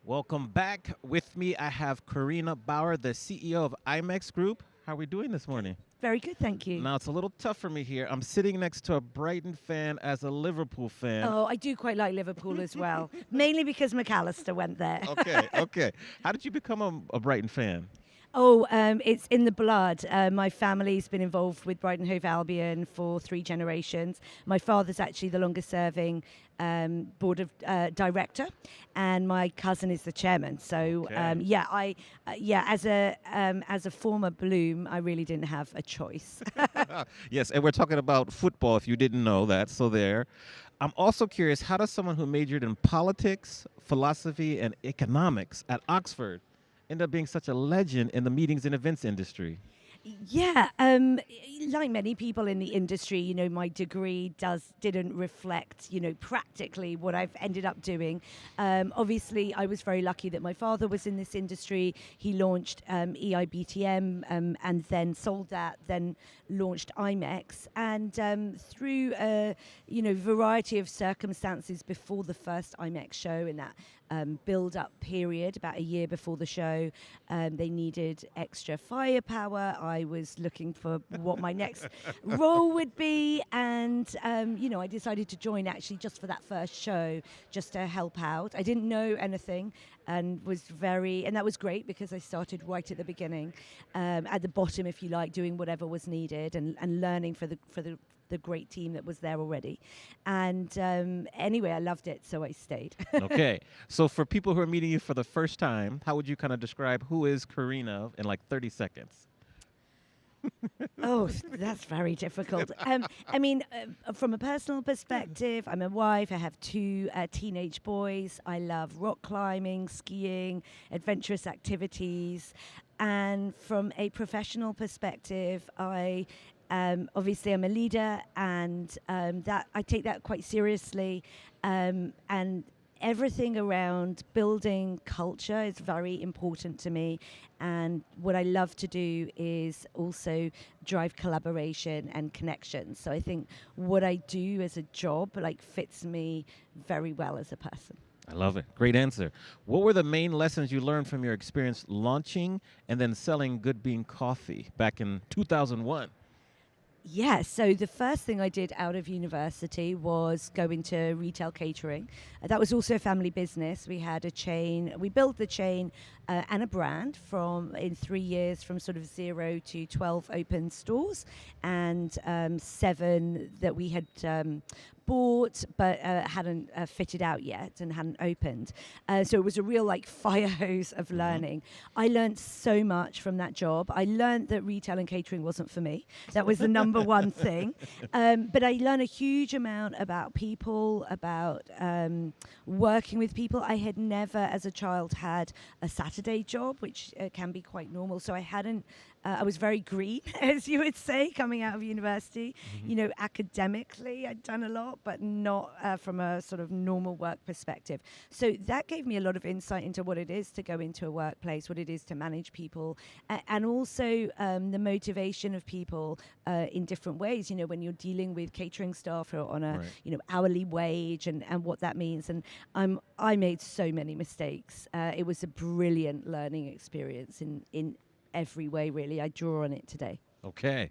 Welcome back. With me, I have Carina Bauer, the CEO of IMEX Group. How are we doing this morning? Very good, thank you. Now, it's a little tough for me here. I'm sitting next to a Brighton fan as a Liverpool fan. Oh, I do quite like Liverpool as well, mainly because McAllister went there. Okay. How did you become a Brighton fan? It's in the blood. My family's been involved with Brighton Hove Albion for 3 generations. My father's actually the longest serving board of director, and my cousin is the chairman. So Okay. as a former Bloom, I really didn't have a choice. Yes, and we're talking about football, if you didn't know that. So there. I'm also curious, how does someone who majored in politics, philosophy, and economics at Oxford end up being such a legend in the meetings and events industry? Yeah, like many people in the industry, my degree didn't reflect, practically what I've ended up doing. Obviously, I was very lucky that my father was in this industry. He launched EIBTM and then sold that, then launched IMEX. And through a variety of circumstances before the first IMEX show, in that build-up period, about a year before the show, they needed extra firepower. I was looking for what my next role would be, and I decided to join actually just for that first show, just to help out. I didn't know anything, and that was great because I started right at the beginning, at the bottom, if you like, doing whatever was needed and learning for the great team that was there already. And anyway, I loved it, so I stayed. Okay. So for people who are meeting you for the first time, how would you kind of describe who is Carina in like 30 seconds? Oh, that's very difficult. From a personal perspective, I'm a wife. I have 2 teenage boys. I love rock climbing, skiing, adventurous activities. And from a professional perspective, obviously, I'm a leader, and that I take that quite seriously. And everything around building culture is very important to me. And what I love to do is also drive collaboration and connections. So I think what I do as a job fits me very well as a person. I love it. Great answer. What were the main lessons you learned from your experience launching and then selling Good Bean Coffee back in 2001? Yeah, so the first thing I did out of university was go into retail catering. That was also a family business. We had a chain. We built the chain and a brand in 3 years, from sort of 0 to 12 open stores, and 7 that we had bought but hadn't fitted out yet and hadn't opened. So it was a real fire hose of learning. I learned so much from that job. I learned that retail and catering wasn't for me. That was the number one thing. But I learned a huge amount about people, about working with people. I had never, as a child, had a Saturday job, which can be quite normal. So I was very green, as you would say, coming out of university. Mm-hmm. Academically, I'd done a lot, but not from a sort of normal work perspective. So that gave me a lot of insight into what it is to go into a workplace, what it is to manage people, and also the motivation of people in different ways. When you're dealing with catering staff or on a hourly wage, and what that means. And I made so many mistakes. It was a brilliant learning experience in every way, really. I draw on it today. Okay.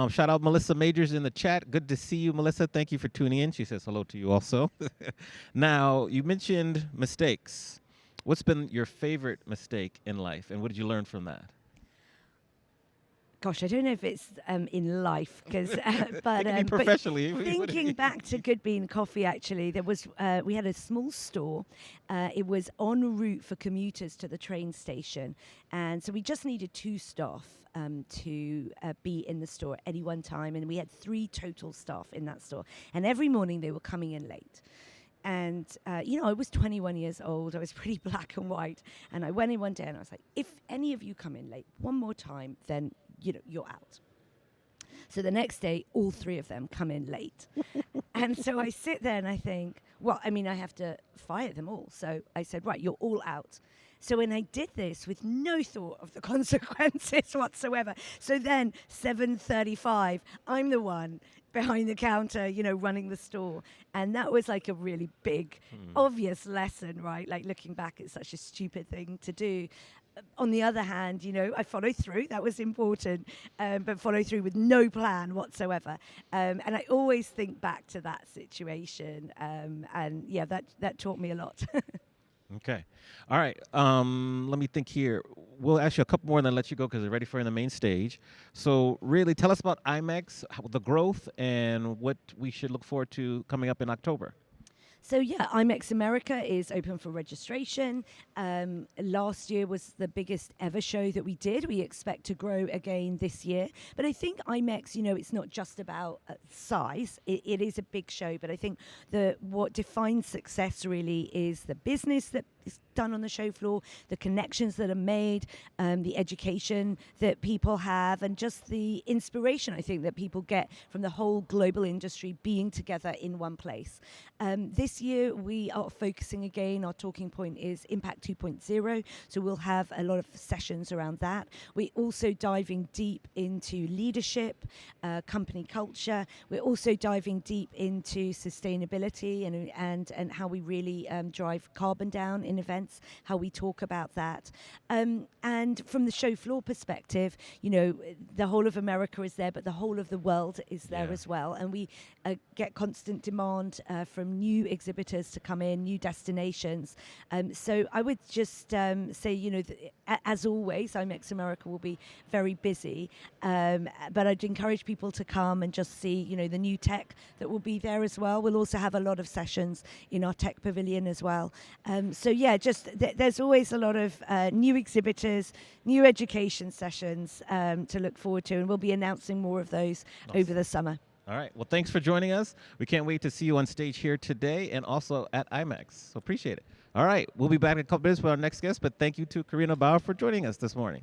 Shout out Melissa Majors in the chat. Good to see you, Melissa. Thank you for tuning in. She says hello to you also. Now, you mentioned mistakes. What's been your favorite mistake in life, and what did you learn from that? Gosh, I don't know if it's in life, because It can be professionally. But thinking back to Good Bean Coffee, actually, there was we had a small store. It was en route for commuters to the train station, and so we just needed 2 staff to be in the store at any one time, and we had 3 total staff in that store, and every morning they were coming in late. And, I was 21 years old. I was pretty black and white. And I went in one day and I was like, if any of you come in late one more time, then, you're out. So the next day, all 3 of them come in late. And so I sit there and I think, I have to fire them all. So I said, right, you're all out. So when I did this with no thought of the consequences whatsoever, so then 7:35, I'm the one behind the counter, running the store. And that was like a really big, obvious lesson, right? Like looking back, it's such a stupid thing to do. On the other hand, I followed through. That was important, but follow through with no plan whatsoever. And I always think back to that situation. And yeah, that taught me a lot. Okay. All right. Let me think here. We'll ask you a couple more and then let you go because we're ready for the main stage. So really tell us about IMEX, the growth, and what we should look forward to coming up in October. So yeah, IMEX America is open for registration. Last year was the biggest ever show that we did. We expect to grow again this year. But I think IMEX, it's not just about size. It is a big show, but I think what defines success really is the business that is done on the show floor, the connections that are made, the education that people have, and just the inspiration I think that people get from the whole global industry being together in one place. This year we are focusing again, our talking point is Impact 2.0, so we'll have a lot of sessions around that. We're also diving deep into leadership, company culture. We're also diving deep into sustainability and how we really drive carbon down in events, how we talk about that. And from the show floor perspective, the whole of America is there, but the whole of the world is there as well. And we get constant demand from new exhibitors to come in, new destinations. So I would just say, as always, IMEX America will be very busy. But I'd encourage people to come and just see, the new tech that will be there as well. We'll also have a lot of sessions in our tech pavilion as well. So yeah, just there's always a lot of new exhibitors, new education sessions to look forward to, and we'll be announcing more of those over the summer. All right. Well, thanks for joining us. We can't wait to see you on stage here today and also at IMEX. So appreciate it. All right. We'll be back in a couple minutes with our next guest, but thank you to Carina Bauer for joining us this morning.